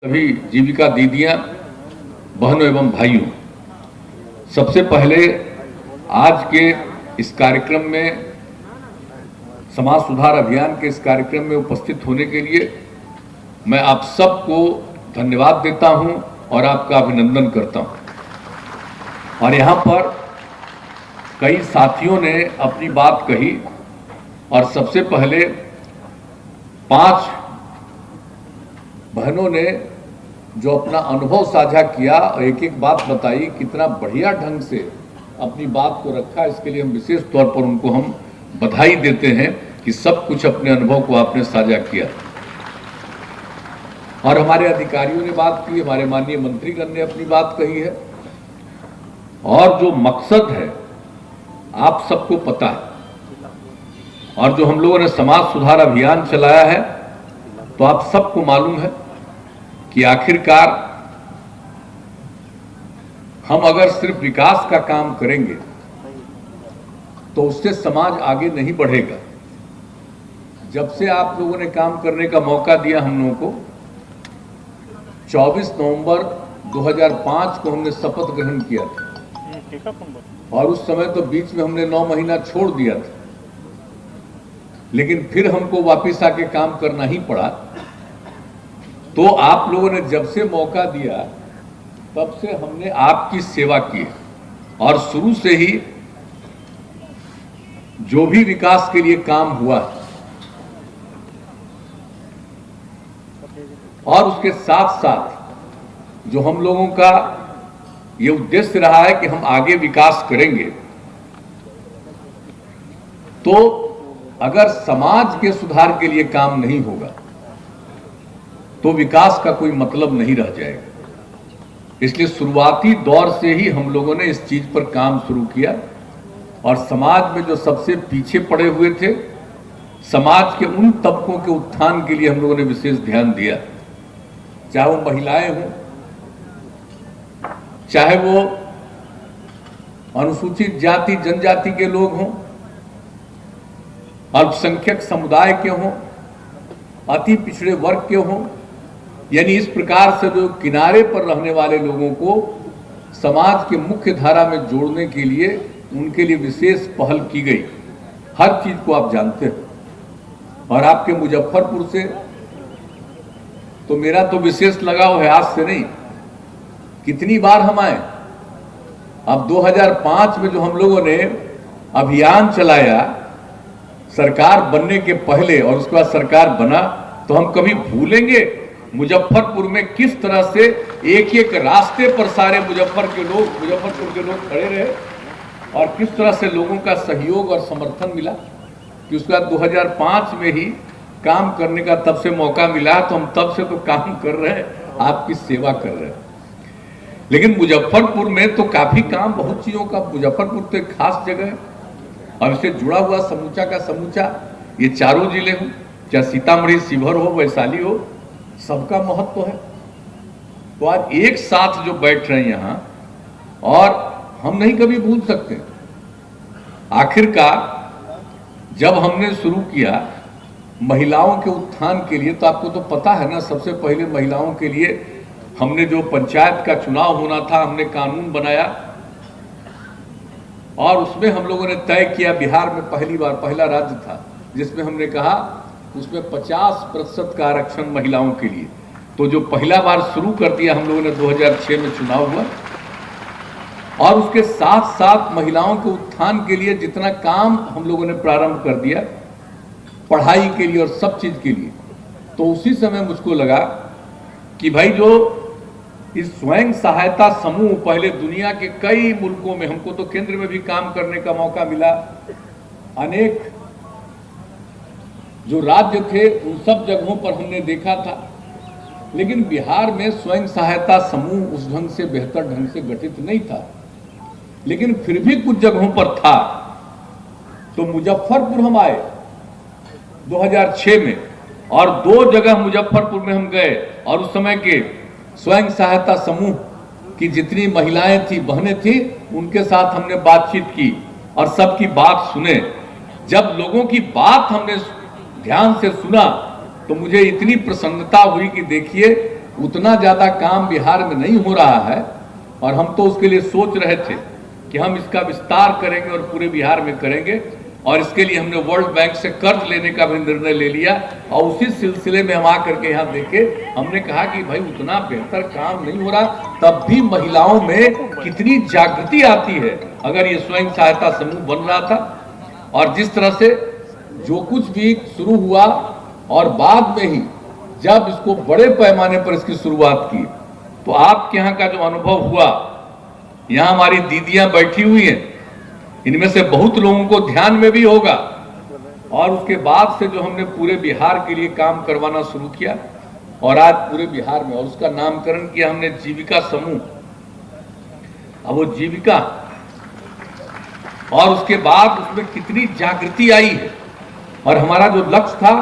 सभी जीविका दीदियां, बहनों एवं भाइयों, सबसे पहले आज के इस कार्यक्रम में, समाज सुधार अभियान के इस कार्यक्रम में उपस्थित होने के लिए मैं आप सबको धन्यवाद देता हूं और आपका अभिनंदन करता हूं। और यहां पर कई साथियों ने अपनी बात कही और सबसे पहले 5 बहनों ने जो अपना अनुभव साझा किया और एक एक बात बताई, कितना बढ़िया ढंग से अपनी बात को रखा, इसके लिए हम विशेष तौर पर उनको हम बधाई देते हैं कि सब कुछ अपने अनुभव को आपने साझा किया। और हमारे अधिकारियों ने बात की, हमारे माननीय मंत्रीगण ने अपनी बात कही है, और जो मकसद है आप सबको पता है। और जो हम लोगों ने समाज सुधार अभियान चलाया है तो आप सबको मालूम है कि आखिरकार हम अगर सिर्फ विकास का काम करेंगे तो उससे समाज आगे नहीं बढ़ेगा। जब से आप लोगों ने काम करने का मौका दिया हम लोगों को, 24 नवंबर 2005 को हमने शपथ ग्रहण किया था और उस समय तो बीच में हमने 9 महीना छोड़ दिया था, लेकिन फिर हमको वापस आके काम करना ही पड़ा। तो आप लोगों ने जब से मौका दिया तब से हमने आपकी सेवा की और शुरू से ही जो भी विकास के लिए काम हुआ और उसके साथ साथ जो हम लोगों का ये उद्देश्य रहा है कि हम आगे विकास करेंगे, तो अगर समाज के सुधार के लिए काम नहीं होगा तो विकास का कोई मतलब नहीं रह जाएगा। इसलिए शुरुआती दौर से ही हम लोगों ने इस चीज पर काम शुरू किया और समाज में जो सबसे पीछे पड़े हुए थे, समाज के उन तबकों के उत्थान के लिए हम लोगों ने विशेष ध्यान दिया। चाहे वो महिलाएं हों, चाहे वो अनुसूचित जाति जनजाति के लोग हों, अल्पसंख्यक समुदाय के हों, अति पिछड़े वर्ग के हों, यानी इस प्रकार से जो किनारे पर रहने वाले लोगों को समाज के मुख्य धारा में जोड़ने के लिए उनके लिए विशेष पहल की गई। हर चीज को आप जानते हैं। और आपके मुजफ्फरपुर से तो मेरा तो विशेष लगाव है, आज से नहीं, कितनी बार हम आए। अब 2005 में जो हम लोगों ने अभियान चलाया सरकार बनने के पहले और उसके बाद सरकार बना, तो हम कभी भूलेंगे मुजफ्फरपुर में किस तरह से एक एक रास्ते पर सारे मुजफ्फरपुर के लोग खड़े रहे और किस तरह से लोगों का सहयोग और समर्थन मिला कि उसके बाद 2005 में ही काम करने का तब से मौका मिला। तो हम तब से तो काम कर रहे हैं, आपकी सेवा कर रहे हैं। लेकिन मुजफ्फरपुर में तो काफी काम, बहुत चीजों का, मुजफ्फरपुर तो एक खास जगह है और इससे जुड़ा हुआ समूचा का समूचा ये चारों जिले हों, चाहे सीतामढ़ी, शिवहर हो, वैशाली हो, सबका महत्व है। तो आज एक साथ जो बैठ रहे हैं यहां, और हम नहीं कभी भूल सकते। आखिरकार जब हमने शुरू किया महिलाओं के उत्थान के लिए, तो आपको तो पता है ना, सबसे पहले महिलाओं के लिए हमने जो पंचायत का चुनाव होना था, हमने कानून बनाया और उसमें हम लोगों ने तय किया, बिहार में पहली बार पहला राज्य था जिसमें हमने कहा उसमें 50% का आरक्षण महिलाओं के लिए। तो जो पहला बार शुरू कर दिया हम लोगों ने, 2006 में चुनाव हुआ और उसके साथ साथ महिलाओं के उत्थान के लिए जितना काम हम लोगों ने प्रारंभ कर दिया, पढ़ाई के लिए और सब चीज के लिए, तो उसी समय मुझको लगा कि भाई जो इस स्वयं सहायता समूह पहले दुनिया के कई मुल्कों में, हमको तो केंद्र में भी काम करने का मौका मिला, अनेक जो राज्य थे उन सब जगहों पर हमने देखा था, लेकिन बिहार में स्वयं सहायता समूह उस ढंग से, बेहतर ढंग से गठित नहीं था। लेकिन फिर भी कुछ जगहों पर था। तो मुजफ्फरपुर हम आए 2006 में और 2 जगह मुजफ्फरपुर में हम गए और उस समय के स्वयं सहायता समूह की जितनी महिलाएं थी, बहनें थी, उनके साथ हमने बातचीत की और सबकी बात सुने। जब लोगों की बात हमने ध्यान से सुना तो मुझे इतनी प्रसन्नता हुई कि देखिए उतना ज्यादा काम बिहार में नहीं हो रहा है और हम तो उसके लिए सोच रहे थे कि हम इसका विस्तार करेंगे और पूरे बिहार में करेंगे और इसके लिए हमने वर्ल्ड बैंक से कर्ज लेने का भी निर्णय ले लिया और उसी सिलसिले में हम आकर के यहाँ देखे, हमने कहा कि भाई उतना बेहतर काम नहीं हो रहा, तब भी महिलाओं में कितनी जागृति आती है अगर ये स्वयं सहायता समूह बन रहा था। और जिस तरह से जो कुछ भी शुरू हुआ और बाद में ही जब इसको बड़े पैमाने पर इसकी शुरुआत की तो आपके यहाँ का जो अनुभव हुआ, यहाँ हमारी दीदियां बैठी हुई हैं, इनमें से बहुत लोगों को ध्यान में भी होगा। और उसके बाद से जो हमने पूरे बिहार के लिए काम करवाना शुरू किया और आज पूरे बिहार में, और उसका नामकरण किया हमने जीविका समूह। अब वो जीविका और उसके बाद उसमें कितनी जागृति आई है और हमारा जो लक्ष्य था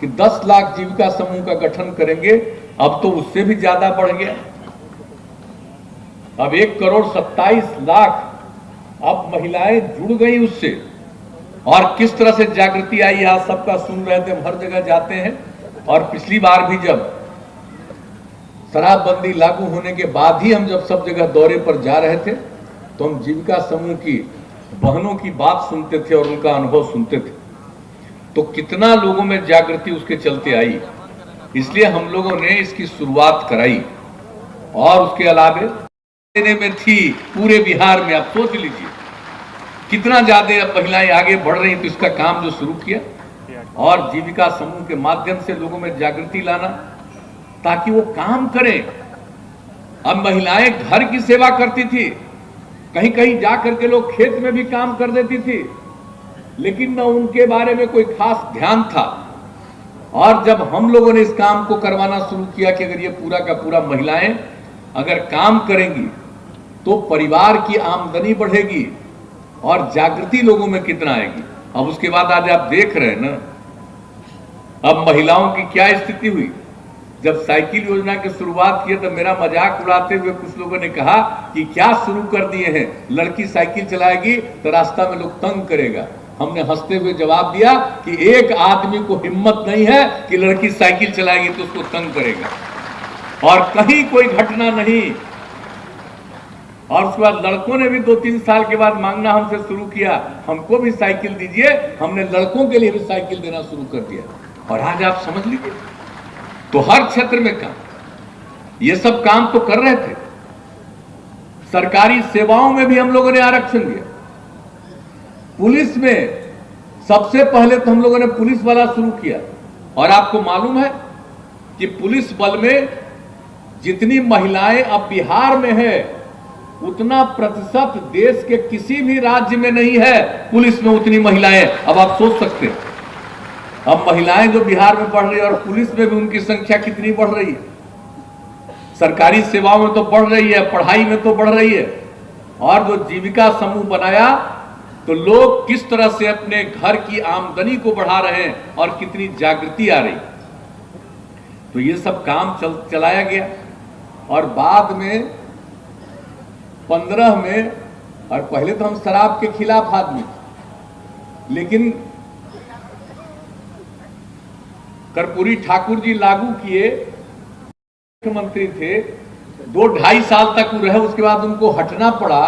कि 10 लाख जीविका समूह का गठन करेंगे, अब तो उससे भी ज्यादा बढ़ गया। अब 1,27,00,000 अब महिलाएं जुड़ गई उससे। और किस तरह से जागृति आई, आज सबका सुन रहे थे, हम हर जगह जाते हैं। और पिछली बार भी जब शराबबंदी लागू होने के बाद ही हम जब सब जगह दौरे पर जा रहे थे तो हम जीविका समूह की बहनों की बात सुनते थे और उनका अनुभव सुनते थे, तो कितना लोगों में जागृति उसके चलते आई। इसलिए हम लोगों ने इसकी शुरुआत कराई और उसके अलावे देने में थी पूरे बिहार में। आप सोच लीजिए कितना ज्यादा महिलाएं आगे बढ़ रही, तो इसका काम जो शुरू किया और जीविका समूह के माध्यम से लोगों में जागृति लाना ताकि वो काम करें। अब महिलाएं घर की सेवा करती थी, कहीं कहीं जा करके लोग खेत में भी काम कर देती थी, लेकिन न उनके बारे में कोई खास ध्यान था। और जब हम लोगों ने इस काम को करवाना शुरू किया कि अगर ये पूरा का पूरा महिलाएं अगर काम करेंगी तो परिवार की आमदनी बढ़ेगी और जागृति लोगों में कितना आएगी। अब उसके बाद आज आप देख रहे हैं ना, अब महिलाओं की क्या स्थिति हुई। जब साइकिल योजना की शुरुआत की तो मेरा मजाक उड़ाते हुए कुछ लोगों ने कहा कि क्या शुरू कर दिए हैं, लड़की साइकिल चलाएगी तो रास्ता में लोग तंग करेगा। हमने हंसते हुए जवाब दिया कि एक आदमी को हिम्मत नहीं है कि लड़की साइकिल चलाएगी तो उसको तंग करेगा, और कहीं कोई घटना नहीं। और उसके बाद लड़कों ने भी 2-3 साल के बाद मांगना हमसे शुरू किया, हमको भी साइकिल दीजिए। हमने लड़कों के लिए भी साइकिल देना शुरू कर दिया और आज आप समझ लीजिए तो हर क्षेत्र में काम, ये सब काम तो कर रहे थे। सरकारी सेवाओं में भी हम लोगों ने आरक्षण दिया। पुलिस में सबसे पहले तो हम लोगों ने पुलिस वाला शुरू किया और आपको मालूम है कि पुलिस बल में जितनी महिलाएं अब बिहार में है उतना प्रतिशत देश के किसी भी राज्य में नहीं है। पुलिस में उतनी महिलाएं, अब आप सोच सकते हैं अब महिलाएं जो बिहार में बढ़ रही है और पुलिस में भी उनकी संख्या कितनी बढ़ रही है। सरकारी सेवाओं में तो बढ़ रही है, पढ़ाई में तो बढ़ रही है। और जो जीविका समूह बनाया तो लोग किस तरह से अपने घर की आमदनी को बढ़ा रहे हैं और कितनी जागृति आ रही। तो ये सब काम चलाया गया और बाद में 15 में, और पहले तो हम शराब के खिलाफ आदमी थे, लेकिन कर्पूरी ठाकुर जी लागू किए, मुख्यमंत्री थे, 2-2.5 साल तक वो रहे, उसके बाद उनको हटना पड़ा।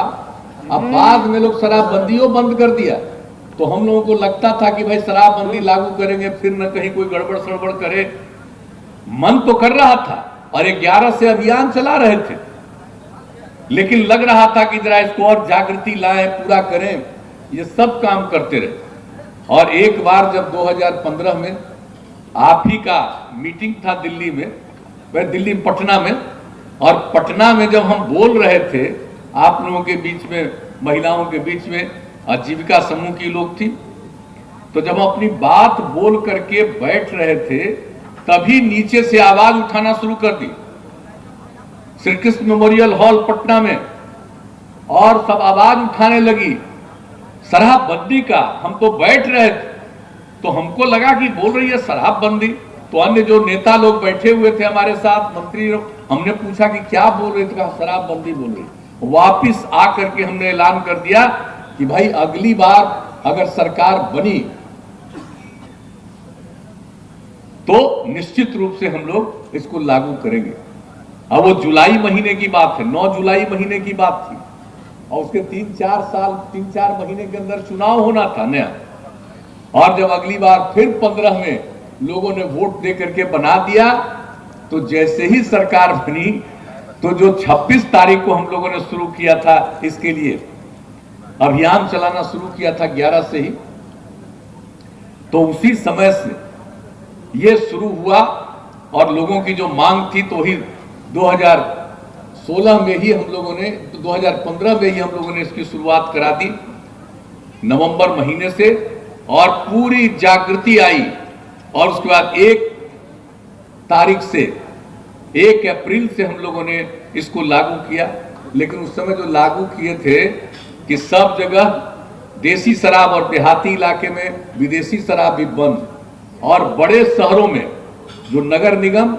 अब बाद में लोग शराबबंदियों बंद कर दिया तो हम लोगों को लगता था कि भाई शराबबंदी लागू करेंगे फिर न कहीं कोई गड़बड़ सड़बड़ करे। मन तो कर रहा था और 11 से अभियान चला रहे थे, लेकिन लग रहा था कि जरा इसको और जागृति लाएं, पूरा करें। ये सब काम करते रहे। और एक बार जब 2015 में आप ही का मीटिंग था दिल्ली में, वह दिल्ली पटना में, और पटना में जब हम बोल रहे थे आप लोगों के बीच में, महिलाओं के बीच में, आजीविका समूह की लोग थी, तो जब हम अपनी बात बोल करके बैठ रहे थे तभी नीचे से आवाज उठाना शुरू कर दी। श्री कृष्ण मेमोरियल हॉल पटना में और सब आवाज उठाने लगी शराबबंदी का। हम तो बैठ रहे थे तो हमको लगा कि बोल रही है शराबबंदी, तो अन्य जो नेता लोग बैठे हुए थे हमारे साथ, मंत्री लोग, हमने पूछा कि क्या बोल रहे थे, कहा शराबबंदी बोल रही। वापिस आकर के हमने ऐलान कर दिया कि भाई अगली बार अगर सरकार बनी तो निश्चित रूप से हम लोग इसको लागू करेंगे। अब वो जुलाई महीने की बात है, 9 जुलाई महीने की बात थी, और उसके 3-4 महीने के अंदर चुनाव होना था नया। और जब अगली बार फिर 15 में लोगों ने वोट दे करके बना दिया, तो जैसे ही सरकार बनी तो जो 26 तारीख को हम लोगों ने शुरू किया था, इसके लिए अभियान चलाना शुरू किया था 11 से ही, तो उसी समय से ये शुरू हुआ। और लोगों की जो मांग थी तो ही 2016 में ही हम लोगों ने, 2015 में ही हम लोगों ने इसकी शुरुआत करा दी नवंबर महीने से, और पूरी जागृति आई। और उसके बाद 1 तारीख से 1 अप्रैल से हम लोगों ने इसको लागू किया। लेकिन उस समय जो लागू किए थे कि सब जगह देसी शराब और देहाती इलाके में विदेशी शराब भी बंद, और बड़े शहरों में जो नगर निगम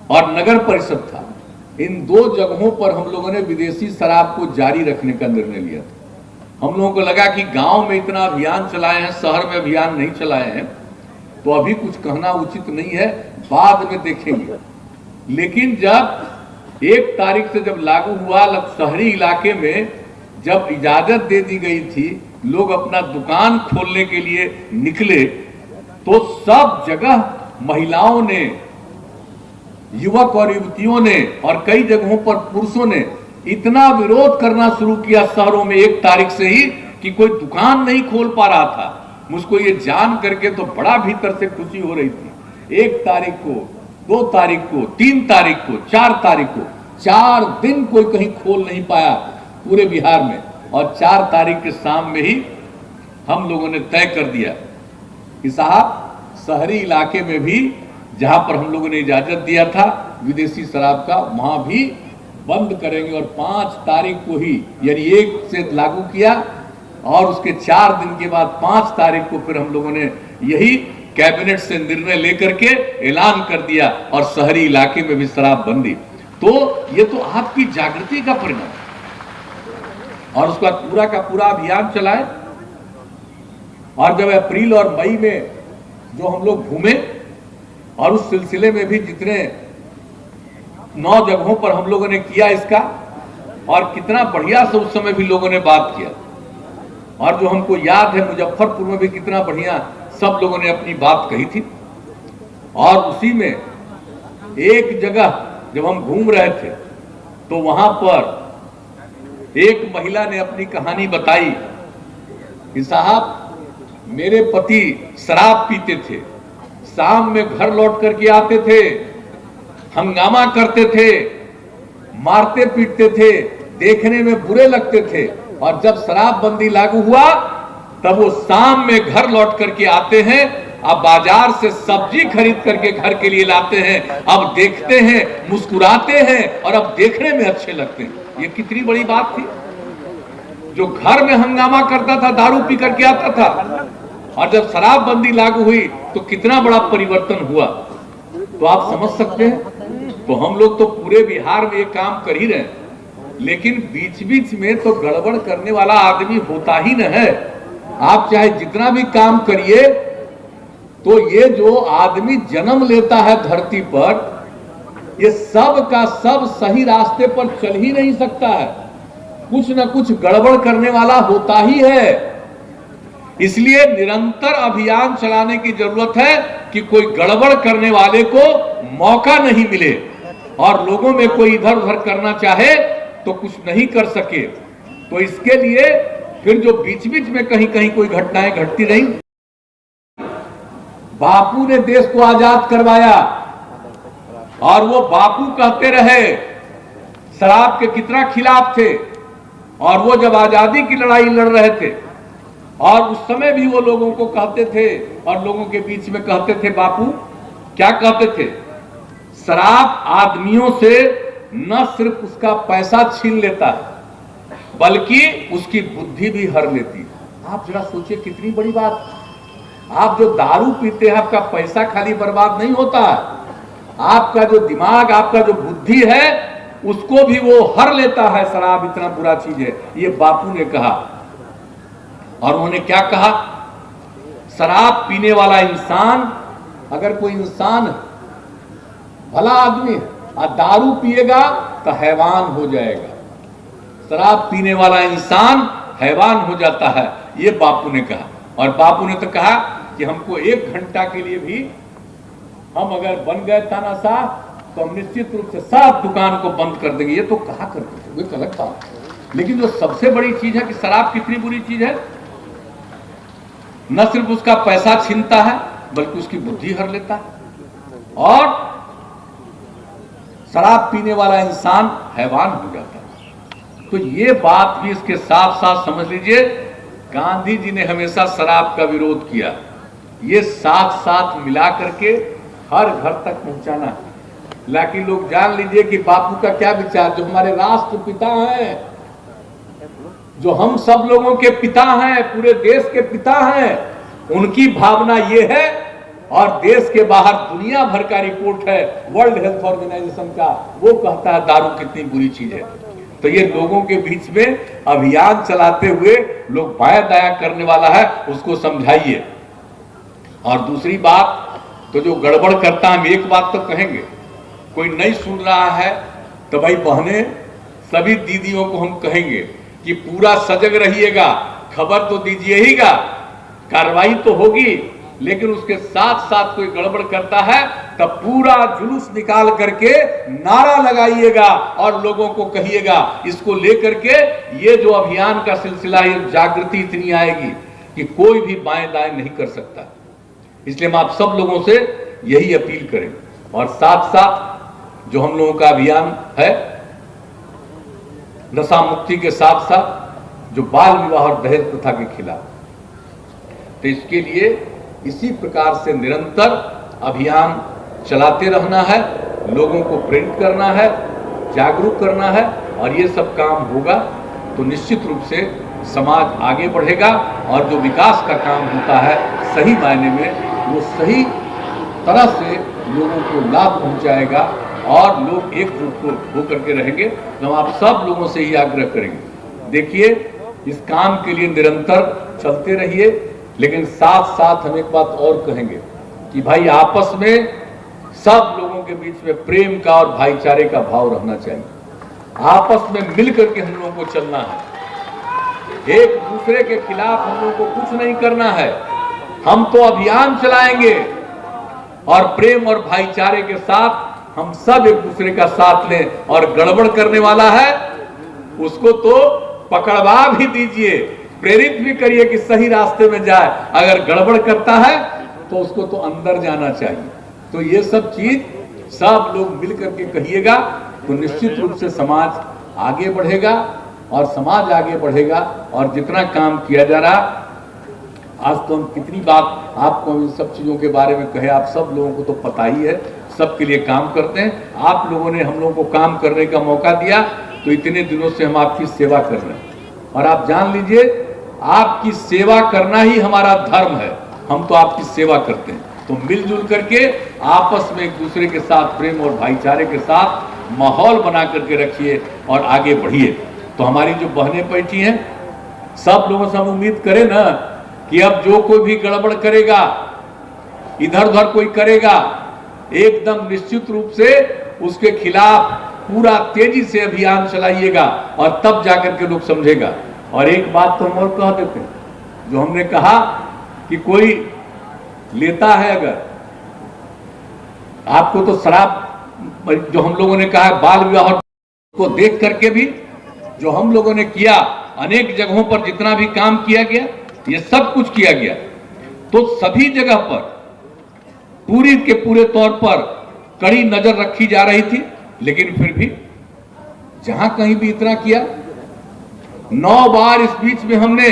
और नगर परिषद था, इन 2 जगहों पर हम लोगों ने विदेशी शराब को जारी रखने का निर्णय लिया था। हम लोगों को लगा कि गांव में इतना अभियान चलाए हैं, शहर में अभियान नहीं चलाए हैं, तो अभी कुछ कहना उचित नहीं है, बाद में देखेंगे। लेकिन जब 1 तारीख से जब लागू हुआ, शहरी इलाके में जब इजाजत दे दी गई थी, लोग अपना दुकान खोलने के लिए निकले, तो सब जगह महिलाओं ने, युवक और युवतियों ने, और कई जगहों पर पुरुषों ने इतना विरोध करना शुरू किया शहरों में 1 तारीख से ही, कि कोई दुकान नहीं खोल पा रहा था। मुझको ये जान करके तो बड़ा भीतर से खुशी हो रही थी। 1 तारीख को, 2 तारीख को, 3 तारीख को, 4 तारीख को, 4 दिन कोई कहीं खोल नहीं पाया पूरे बिहार में। और 4 तारीख के शाम में ही हम लोगों ने तय कर दिया कि साहब, शहरी इलाके में भी जहां पर हम लोगों ने इजाजत दिया था विदेशी शराब का, वहां भी बंद करेंगे। और 5 तारीख को ही, यानी 1 से लागू किया, और उसके 4 दिन के बाद 5 तारीख को फिर हम लोगों ने यही कैबिनेट से निर्णय लेकर के ऐलान कर दिया, और शहरी इलाके में भी शराब बंदी। तो ये तो आपकी जागृति का परिणाम। और उसका पूरा का पूरा अभियान चलाए। और जब अप्रैल और मई में जो हम लोग घूमे, और उस सिलसिले में भी जितने 9 जगहों पर हम लोगों ने किया इसका, और कितना बढ़िया से उस समय भी लोगों ने बात किया। और जो हमको याद है, मुजफ्फरपुर में भी कितना बढ़िया सब लोगों ने अपनी बात कही थी। और उसी में एक जगह जब हम घूम रहे थे, तो वहां पर एक महिला ने अपनी कहानी बताई कि साहब, मेरे पति शराब पीते थे, शाम में घर लौट करके आते थे, हंगामा करते थे, मारते पीटते थे, देखने में बुरे लगते थे। और जब शराबबंदी लागू हुआ, तब वो शाम में घर लौट करके आते हैं, अब बाजार से सब्जी खरीद करके घर के लिए लाते हैं, अब देखते हैं, मुस्कुराते हैं, और अब देखने में अच्छे लगते हैं। ये कितनी बड़ी बात थी। जो घर में हंगामा करता था, दारू पी करके आता था, और जब शराबबंदी लागू हुई तो कितना बड़ा परिवर्तन हुआ। तो आप समझ सकते हैं। तो हम लोग तो पूरे बिहार में ये काम कर ही रहे हैं, लेकिन बीच बीच में तो गड़बड़ करने वाला आदमी होता ही न है। आप चाहे जितना भी काम करिए, तो ये जो आदमी जन्म लेता है धरती पर, ये सब का सब सही रास्ते पर चल ही नहीं सकता है, कुछ न कुछ गड़बड़ करने वाला होता ही है। इसलिए निरंतर अभियान चलाने की जरूरत है कि कोई गड़बड़ करने वाले को मौका नहीं मिले, और लोगों में कोई इधर उधर करना चाहे तो कुछ नहीं कर सके। तो इसके लिए फिर जो बीच बीच में कहीं कहीं कोई घटनाएं घटती रही, बापू ने देश को आजाद करवाया, और वो बापू कहते रहे, शराब के कितना खिलाफ थे। और वो जब आजादी की लड़ाई लड़ रहे थे, और उस समय भी वो लोगों को कहते थे, और लोगों के बीच में कहते थे, बापू क्या कहते थे, शराब आदमियों से न सिर्फ उसका पैसा छीन लेता है, बल्कि उसकी बुद्धि भी हर लेती है। आप जरा सोचिए, कितनी बड़ी बात। आप जो दारू पीते हैं, आपका पैसा खाली बर्बाद नहीं होता है, आपका जो दिमाग, आपका जो बुद्धि है, उसको भी वो हर लेता है। शराब इतना बुरा चीज है, ये बापू ने कहा। और उन्होंने क्या कहा, शराब पीने वाला इंसान, अगर कोई इंसान भला आदमी है, और दारू पिएगा तो हैवान हो जाएगा। शराब पीने वाला इंसान हैवान हो जाता है, ये बापू ने कहा। और बापू ने तो कहा कि हमको 1 घंटा के लिए भी हम अगर बन गए तानाशाह तो हम निश्चित रूप से सब दुकान को बंद कर देंगे। ये तो कहा करते थे, वो गलत था। लेकिन जो सबसे बड़ी चीज है कि शराब कितनी बुरी चीज है, न सिर्फ उसका पैसा छीनता है बल्कि उसकी बुद्धि हर लेता है और शराब पीने वाला इंसान हैवान हो जाता है। तो ये बात भी इसके साथ साथ समझ लीजिए, गांधी जी ने हमेशा शराब का विरोध किया। ये साथ साथ मिला करके हर घर तक पहुंचाना है। लेकिन लोग जान लीजिए कि बापू का क्या विचार, जो हमारे राष्ट्रपिता हैं, जो हम सब लोगों के पिता हैं, पूरे देश के पिता हैं, उनकी भावना ये है। और देश के बाहर दुनिया भर का रिपोर्ट है वर्ल्ड हेल्थ ऑर्गेनाइजेशन का, वो कहता है दारू कितनी बुरी चीज है। तो ये लोगों के बीच में अभियान चलाते हुए लोग बाया दाया करने वाला है, उसको समझाइए। और दूसरी बात, तो जो गड़बड़ करता है, हम एक बात तो कहेंगे, कोई नहीं सुन रहा है तो भाई बहने सभी दीदियों को हम कहेंगे कि पूरा सजग रहिएगा, खबर तो दीजिएगा, कार्रवाई तो होगी, लेकिन उसके साथ साथ कोई गड़बड़ करता है तब पूरा जुलूस निकाल करके नारा लगाइएगा और लोगों को कहिएगा। इसको लेकर के ये जो अभियान का सिलसिला, ये जागृति इतनी आएगी कि कोई भी बाएं दाएं नहीं कर सकता। इसलिए हम आप सब लोगों से यही अपील करें। और साथ साथ जो हम लोगों का अभियान है नशा मुक्ति के साथ साथ जो बाल विवाह और दहेज प्रथा के खिलाफ, तो इसके लिए इसी प्रकार से निरंतर अभियान चलाते रहना है, लोगों को प्रेरित करना है, जागरूक करना है। और ये सब काम होगा तो निश्चित रूप से समाज आगे बढ़ेगा और जो विकास का काम होता है सही मायने में वो सही तरह से लोगों को लाभ पहुंचाएगा और लोग एकजुट होकर के रहेंगे। तो हम आप सब लोगों से ही आग्रह करेंगे, देखिए इस काम के लिए निरंतर चलते रहिए, लेकिन साथ साथ हम एक बात और कहेंगे कि भाई आपस में सब लोगों के बीच में प्रेम का और भाईचारे का भाव रहना चाहिए। आपस में मिलकर के हम लोगों को चलना है, एक दूसरे के खिलाफ हम लोगों को कुछ नहीं करना है। हम तो अभियान चलाएंगे और प्रेम और भाईचारे के साथ हम सब एक दूसरे का साथ लें, और गड़बड़ करने वाला है उसको तो पकड़वा भी दीजिए, प्रेरित भी करिए कि सही रास्ते में जाए। अगर गड़बड़ करता है तो उसको तो अंदर जाना चाहिए। तो ये सब चीज सब लोग मिलकर के कहिएगा तो निश्चित रूप से समाज आगे बढ़ेगा और समाज आगे बढ़ेगा। और जितना काम किया जा रहा, आज तो हम कितनी बात आपको इन सब चीजों के बारे में कहे, आप सब लोगों को तो पता ही है, सबके लिए काम करते हैं। आप लोगों ने हम लोगों को काम करने का मौका दिया, तो इतने दिनों से हम आपकी सेवा कर रहे हैं। और आप जान लीजिए आपकी सेवा करना ही हमारा धर्म है, हम तो आपकी सेवा करते हैं। तो मिलजुल करके आपस में एक दूसरे के साथ प्रेम और भाईचारे के साथ माहौल बना करके रखिए और आगे बढ़िए। तो हमारी जो बहनें बैठी हैं, सब लोगों से हम उम्मीद करें ना कि अब जो कोई भी गड़बड़ करेगा, इधर उधर कोई करेगा, एकदम निश्चित रूप से उसके खिलाफ पूरा तेजी से अभियान चलाइएगा और तब जाकर के लोग समझेगा। और एक बात तो हम और कह देते हैं, जो हमने कहा कि कोई लेता है, अगर आपको तो शराब, जो हम लोगों ने कहा बाल विवाह को देख करके भी जो हम लोगों ने किया, अनेक जगहों पर जितना भी काम किया गया, ये सब कुछ किया गया, तो सभी जगह पर पूरी के पूरे तौर पर कड़ी नजर रखी जा रही थी। लेकिन फिर भी जहां कहीं भी इतना किया, 9 बार इस बीच में हमने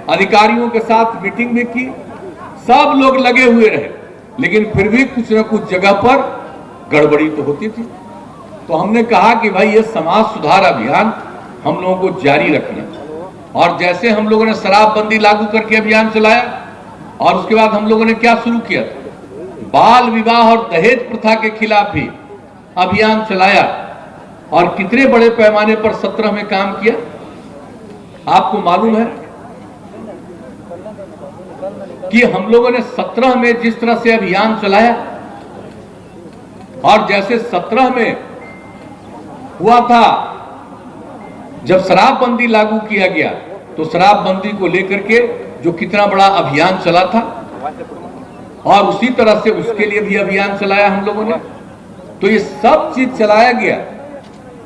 अधिकारियों के साथ मीटिंग भी की, सब लोग लगे हुए रहे, लेकिन फिर भी कुछ न कुछ जगह पर गड़बड़ी तो होती थी। तो हमने कहा कि भाई ये समाज सुधार अभियान हम लोगों को जारी रखना। और जैसे हम लोगों ने शराबबंदी लागू करके अभियान चलाया, और उसके बाद हम लोगों ने क्या शुरू किया, बाल विवाह और दहेज प्रथा के खिलाफ भी अभियान चलाया, और कितने बड़े पैमाने पर 17 में काम किया। आपको मालूम है कि हम लोगों ने 17 में जिस तरह से अभियान चलाया, और जैसे 17 में हुआ था जब शराबबंदी लागू किया गया, तो शराबबंदी को लेकर के जो कितना बड़ा अभियान चला था, और उसी तरह से उसके लिए भी अभियान चलाया हम लोगों ने। तो ये सब चीज चलाया गया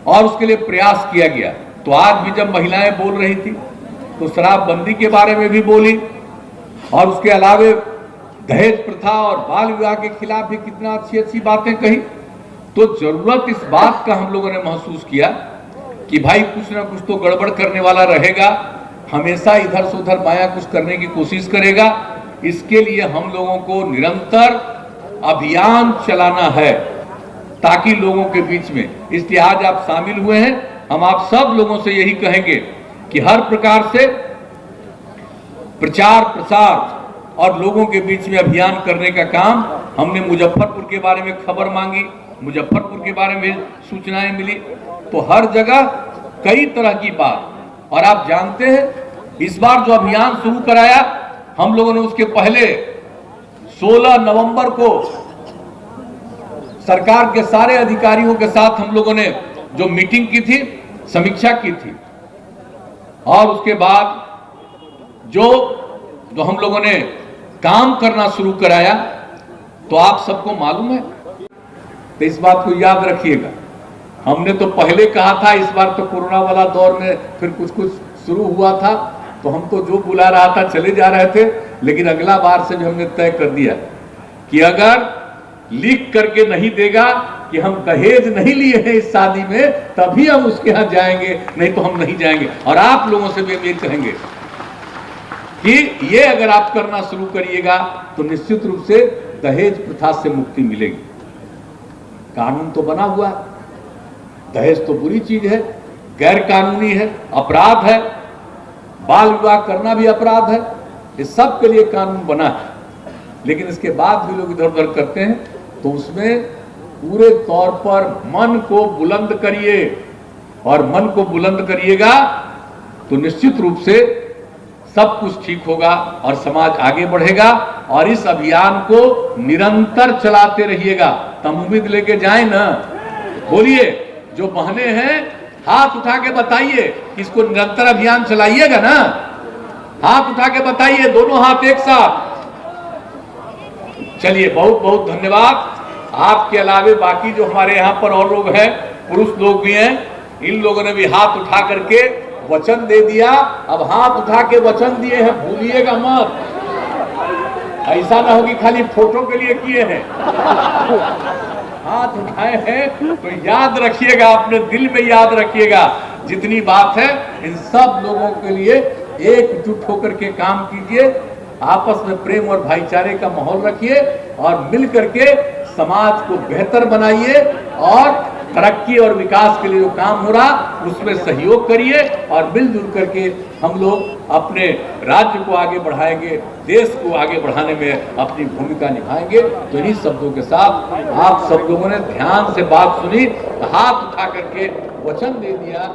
और उसके लिए प्रयास किया गया। तो आज भी जब महिलाएं बोल रही थी तो शराबबंदी के बारे में भी बोली, और उसके अलावे दहेज प्रथा और बाल विवाह के खिलाफ भी कितना अच्छी अच्छी बातें कही। तो जरूरत इस बात का हम लोगों ने महसूस किया कि भाई कुछ ना कुछ तो गड़बड़ करने वाला रहेगा, हमेशा इधर से उधर बायां कुछ करने की कोशिश करेगा। इसके लिए हम लोगों को निरंतर अभियान चलाना है ताकि लोगों के बीच में, इसलिए आज आप शामिल हुए हैं। हम आप सब लोगों से यही कहेंगे कि हर प्रकार से प्रचार प्रसार और लोगों के बीच में अभियान करने का काम, हमने मुजफ्फरपुर के बारे में खबर मांगी, मुजफ्फरपुर के बारे में सूचनाएं मिली, तो हर जगह कई तरह की बात। और आप जानते हैं इस बार जो अभियान शुरू कराया हम लोगों ने, उसके पहले 16 नवंबर को सरकार के सारे अधिकारियों के साथ हम लोगों ने जो मीटिंग की थी, समीक्षा की थी, और उसके बाद जो हम लोगों ने काम करना शुरू कराया, तो आप सबको मालूम है। तो इस बात को याद रखिएगा, हमने तो पहले कहा था, इस बार तो कोरोना वाला दौर में फिर कुछ कुछ शुरू हुआ था, तो हम तो जो बुला रहा था चले जा रहे थे। लेकिन अगला बार से भी हमने तय कर दिया कि अगर लिख करके नहीं देगा कि हम दहेज नहीं लिए हैं इस शादी में, तभी हम उसके यहाँ जाएंगे, नहीं तो हम नहीं जाएंगे। और आप लोगों से भी हम ये कहेंगे कि ये अगर आप करना शुरू करिएगा तो निश्चित रूप से दहेज प्रथा से मुक्ति मिलेगी। कानून तो बना हुआ है, दहेज तो बुरी चीज है, गैर कानूनी है, अपराध है, बाल विवाह करना भी अपराध है, इस सब के लिए कानून बना है। लेकिन इसके बाद भी लोग इधर उधर करते हैं, तो उसमें पूरे तौर पर मन को बुलंद करिए, और मन को बुलंद करिएगा तो निश्चित रूप से सब कुछ ठीक होगा और समाज आगे बढ़ेगा। और इस अभियान को निरंतर चलाते रहिएगा। तुम उम्मीद लेके जाए ना, बोलिए, जो बहने हैं हाथ उठा के बताइए कि इसको निरंतर अभियान चलाइएगा ना। हाथ उठा के बताइए, दोनों हाथ एक साथ। चलिए, बहुत बहुत धन्यवाद। आपके अलावे बाकी जो हमारे यहाँ पर और लोग हैं, पुरुष लोग भी हैं, इन लोगों ने भी हाथ उठा करके वचन दे दिया। अब हाथ उठा के वचन दिए हैं, भूलिएगा मत। ऐसा ना हो कि खाली फोटो के लिए किए हैं। हाथ उठाए हैं तो याद रखिएगा, अपने दिल में याद रखिएगा। जितनी बात है इन सब लोगों के लिए एकजुट होकर के काम कीजिए, आपस में प्रेम और भाईचारे का माहौल रखिए, और मिल करके समाज को बेहतर बनाइए, और तरक्की और विकास के लिए जो काम हो रहा उसमें सहयोग करिए, और मिलजुल करके हम लोग अपने राज्य को आगे बढ़ाएंगे, देश को आगे बढ़ाने में अपनी भूमिका निभाएंगे। तो इन्हीं शब्दों के साथ आप सब लोगों ने ध्यान से बात सुनी, हाथ उठा करके वचन दे दिया।